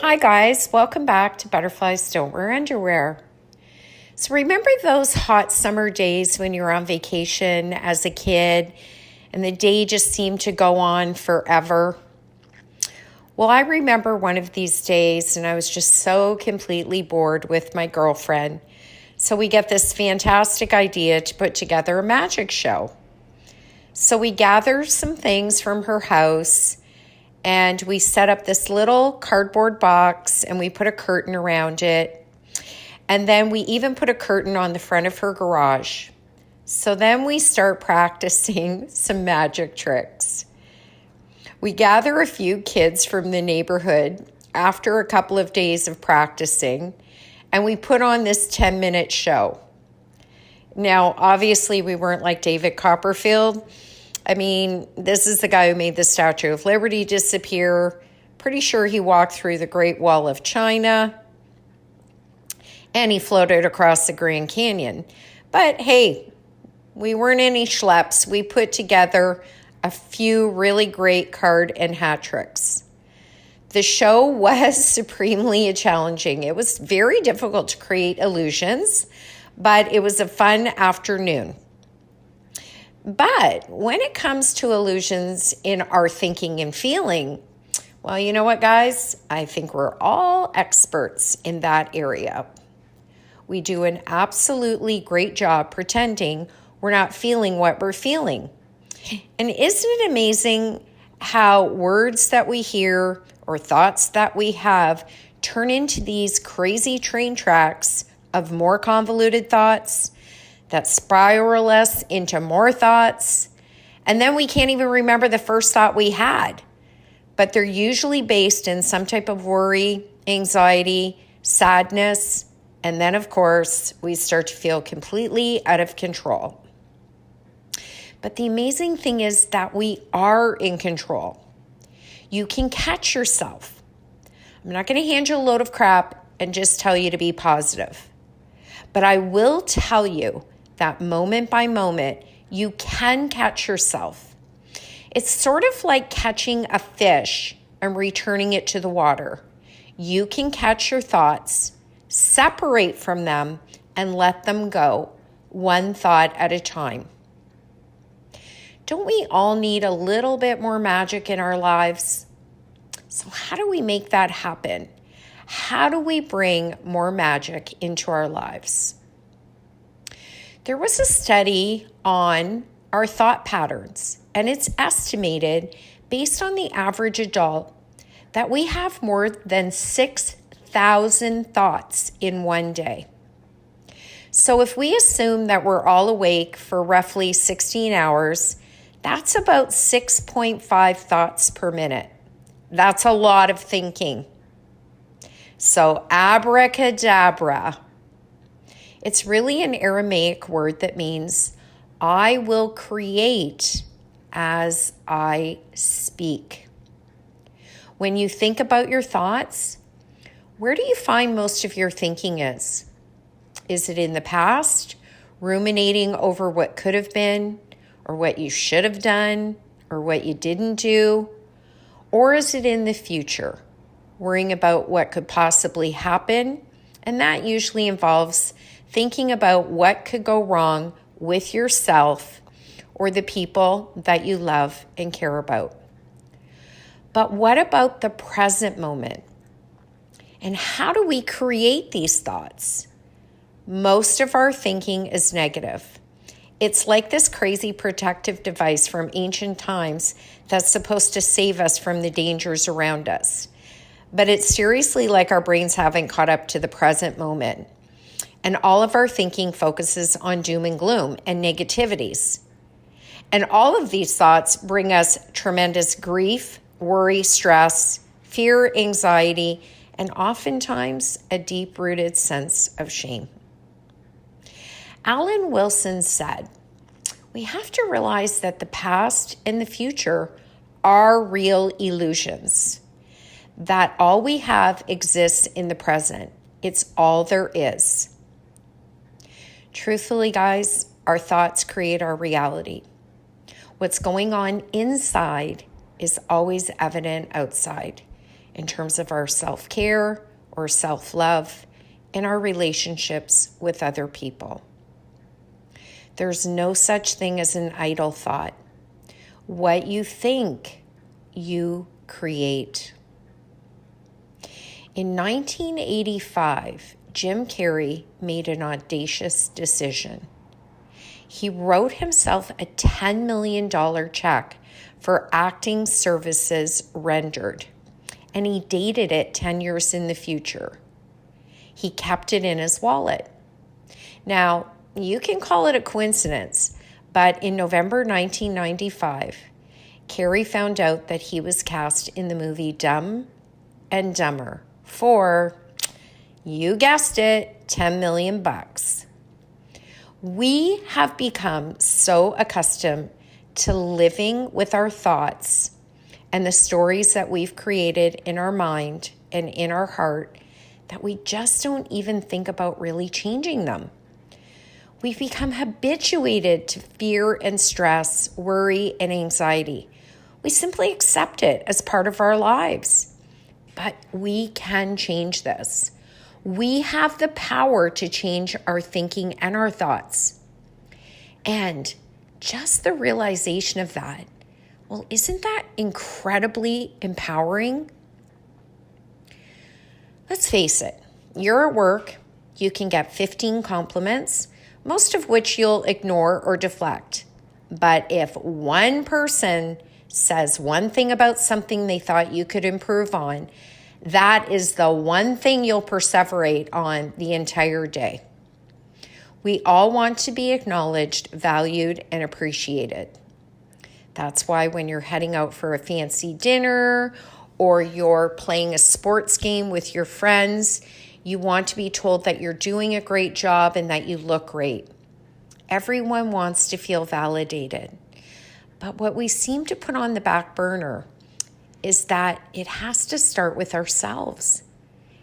Hi guys, welcome back to Butterflies Don't Wear Underwear. So remember those hot summer days when you were on vacation as a kid and the day just seemed to go on forever? Well, I remember one of these days and I was just so completely bored with my girlfriend. So we get this fantastic idea to put together a magic show. So we gather some things from her house and we set up this little cardboard box and we put a curtain around it. And then we even put a curtain on the front of her garage. So then we start practicing some magic tricks. We gather a few kids from the neighborhood after a couple of days of practicing, and we put on this 10-minute show. Now, obviously, we weren't like David Copperfield. I mean, this is the guy who made the Statue of Liberty disappear. Pretty sure he walked through the Great Wall of China. And he floated across the Grand Canyon. But hey, we weren't any schleps. We put together a few really great card and hat tricks. The show was supremely challenging. It was very difficult to create illusions, but it was a fun afternoon. But when it comes to illusions in our thinking and feeling, well, you know what, guys? I think we're all experts in that area. We do an absolutely great job pretending we're not feeling what we're feeling. And isn't it amazing how words that we hear or thoughts that we have turn into these crazy train tracks of more convoluted thoughts that spiral us into more thoughts, and then we can't even remember the first thought we had. But they're usually based in some type of worry, anxiety, sadness, and then, of course, we start to feel completely out of control. But the amazing thing is that we are in control. You can catch yourself. I'm not going to hand you a load of crap and just tell you to be positive. But I will tell you that moment by moment, you can catch yourself. It's sort of like catching a fish and returning it to the water. You can catch your thoughts, separate from them, and let them go, one thought at a time. Don't we all need a little bit more magic in our lives? So how do we make that happen? How do we bring more magic into our lives? There was a study on our thought patterns, and it's estimated, based on the average adult, that we have more than 6,000 thoughts in one day. So if we assume that we're all awake for roughly 16 hours, that's about 6.5 thoughts per minute. That's a lot of thinking. So abracadabra. It's really an Aramaic word that means, I will create as I speak. When you think about your thoughts, where do you find most of your thinking is? Is it in the past, ruminating over what could have been, or what you should have done, or what you didn't do? Or is it in the future, worrying about what could possibly happen? And that usually involves thinking about what could go wrong with yourself or the people that you love and care about. But what about the present moment? And how do we create these thoughts? Most of our thinking is negative. It's like this crazy protective device from ancient times that's supposed to save us from the dangers around us. But it's seriously like our brains haven't caught up to the present moment. And all of our thinking focuses on doom and gloom and negativities. And all of these thoughts bring us tremendous grief, worry, stress, fear, anxiety, and oftentimes a deep-rooted sense of shame. Alan Wilson said, we have to realize that the past and the future are real illusions, that all we have exists in the present. It's all there is. Truthfully, guys, our thoughts create our reality. What's going on inside is always evident outside. in terms of our self-care or self-love in our relationships with other people. There's no such thing as an idle thought. What you think, you create. In 1985, Jim Carrey made an audacious decision. He wrote himself a $10 million check for acting services rendered, and he dated it 10 years in the future. He kept it in his wallet. Now, you can call it a coincidence, but in November 1995, Carrey found out that he was cast in the movie Dumb and Dumber for, you guessed it, $10 million. We have become so accustomed to living with our thoughts and the stories that we've created in our mind and in our heart that we just don't even think about really changing them. We've become habituated to fear and stress, worry and anxiety. We simply accept it as part of our lives. But we can change this. We have the power to change our thinking and our thoughts. And just the realization of that, well, isn't that incredibly empowering? Let's face it, you're at work, you can get 15 compliments, most of which you'll ignore or deflect. But if one person says one thing about something they thought you could improve on, that is the one thing you'll perseverate on the entire day. We all want to be acknowledged, valued, and appreciated. That's why when you're heading out for a fancy dinner or you're playing a sports game with your friends, you want to be told that you're doing a great job and that you look great. Everyone wants to feel validated. But what we seem to put on the back burner is that it has to start with ourselves.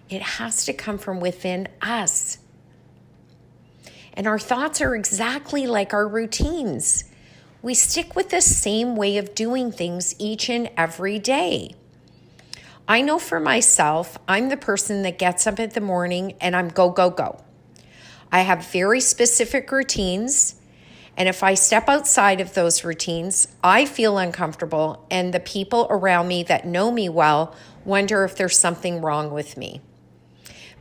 It has to come from within us. And our thoughts are exactly like our routines. We stick with the same way of doing things each and every day. I know for myself, I'm the person that gets up in the morning and I'm go, go, go. I have very specific routines. And if I step outside of those routines, I feel uncomfortable, and the people around me that know me well wonder if there's something wrong with me.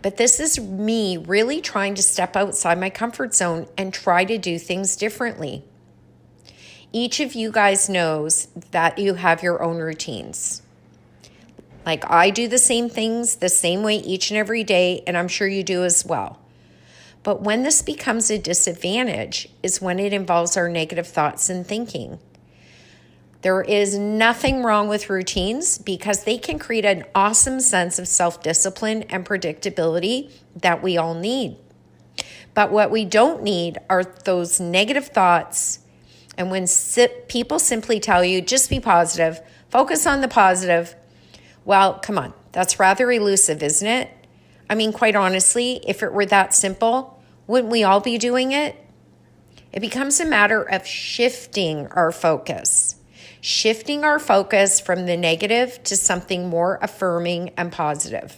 But this is me really trying to step outside my comfort zone and try to do things differently. Each of you guys knows that you have your own routines. Like I do the same things the same way each and every day, and I'm sure you do as well. But when this becomes a disadvantage is when it involves our negative thoughts and thinking. There is nothing wrong with routines because they can create an awesome sense of self-discipline and predictability that we all need. But what we don't need are those negative thoughts. And when people simply tell you, just be positive, focus on the positive, well, come on, that's rather elusive, isn't it? I mean, quite honestly, if it were that simple, wouldn't we all be doing it? It becomes a matter of shifting our focus from the negative to something more affirming and positive.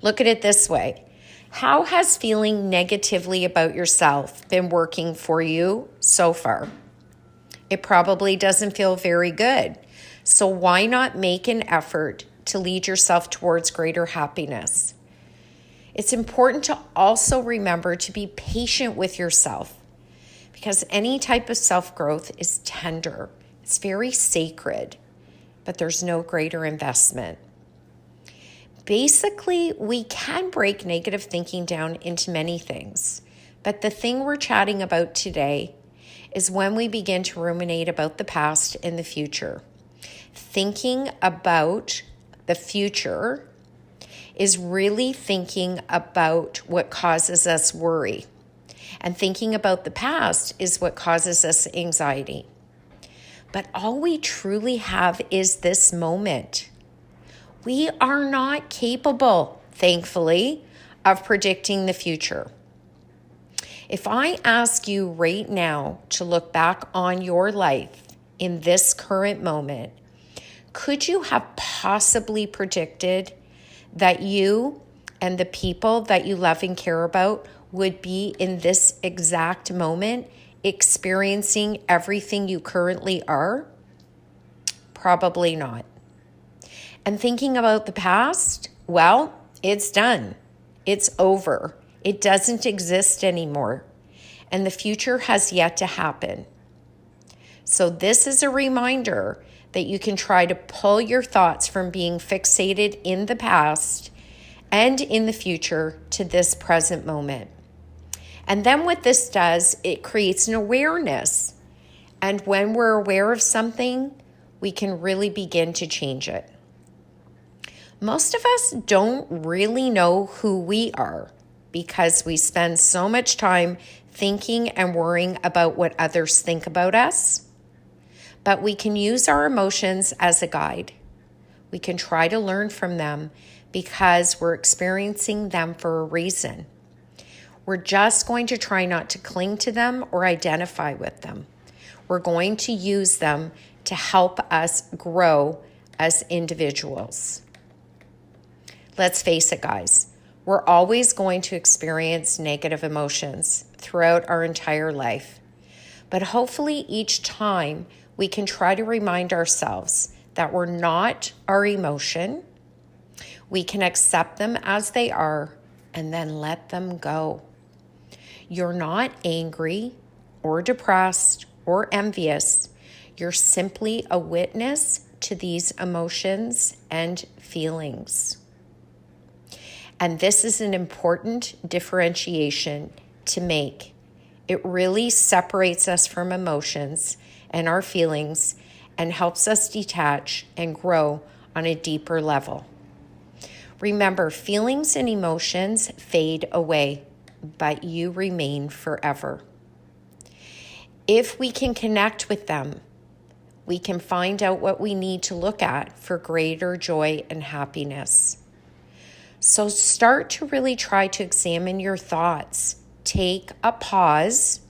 Look at it this way. How has feeling negatively about yourself been working for you so far? It probably doesn't feel very good. So why not make an effort to lead yourself towards greater happiness? It's important to also remember to be patient with yourself because any type of self-growth is tender. It's very sacred, but there's no greater investment. Basically, we can break negative thinking down into many things, but the thing we're chatting about today is when we begin to ruminate about the past and the future. Thinking about the future is really thinking about what causes us worry. And thinking about the past is what causes us anxiety. But all we truly have is this moment. We are not capable, thankfully, of predicting the future. If I ask you right now to look back on your life in this current moment, Could you have possibly predicted that you and the people that you love and care about would be in this exact moment experiencing everything you currently are? Probably not. And thinking about the past, well, it's done. It's over. It doesn't exist anymore. And the future has yet to happen. So this is a reminder that you can try to pull your thoughts from being fixated in the past and in the future to this present moment. And then what this does, it creates an awareness. And when we're aware of something, we can really begin to change it. Most of us don't really know who we are because we spend so much time thinking and worrying about what others think about us. But we can use our emotions as a guide. We can try to learn from them because we're experiencing them for a reason. We're just going to try not to cling to them or identify with them. We're going to use them to help us grow as individuals. Let's face it, guys. We're always going to experience negative emotions throughout our entire life. But hopefully each time we can try to remind ourselves that we're not our emotion. We can accept them as they are and then let them go. You're not angry or depressed or envious. You're simply a witness to these emotions and feelings. And this is an important differentiation to make. It really separates us from emotions and our feelings and helps us detach and grow on a deeper level. Remember, feelings and emotions fade away, but you remain forever. If we can connect with them, we can find out what we need to look at for greater joy and happiness. So start to really try to examine your thoughts. Take a pause,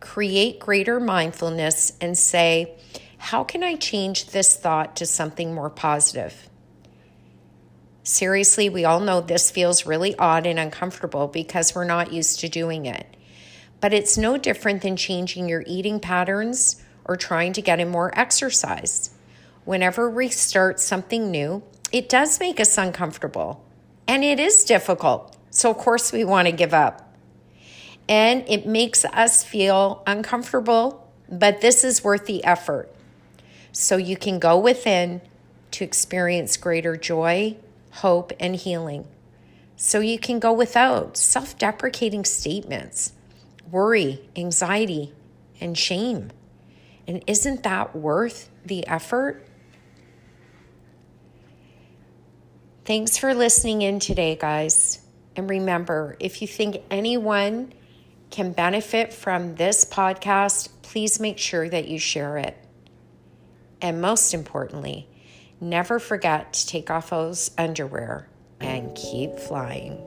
create greater mindfulness, and say, how can I change this thought to something more positive? Seriously, we all know this feels really odd and uncomfortable because we're not used to doing it. But it's no different than changing your eating patterns or trying to get in more exercise. Whenever we start something new, it does make us uncomfortable. And it is difficult. So of course we want to give up. And it makes us feel uncomfortable, but this is worth the effort. So you can go within to experience greater joy, hope, and healing. So you can go without self-deprecating statements, worry, anxiety, and shame. And isn't that worth the effort? Thanks for listening in today, guys. And remember, if you think anyone can benefit from this podcast, please make sure that you share it. And most importantly, never forget to take off those underwear and keep flying.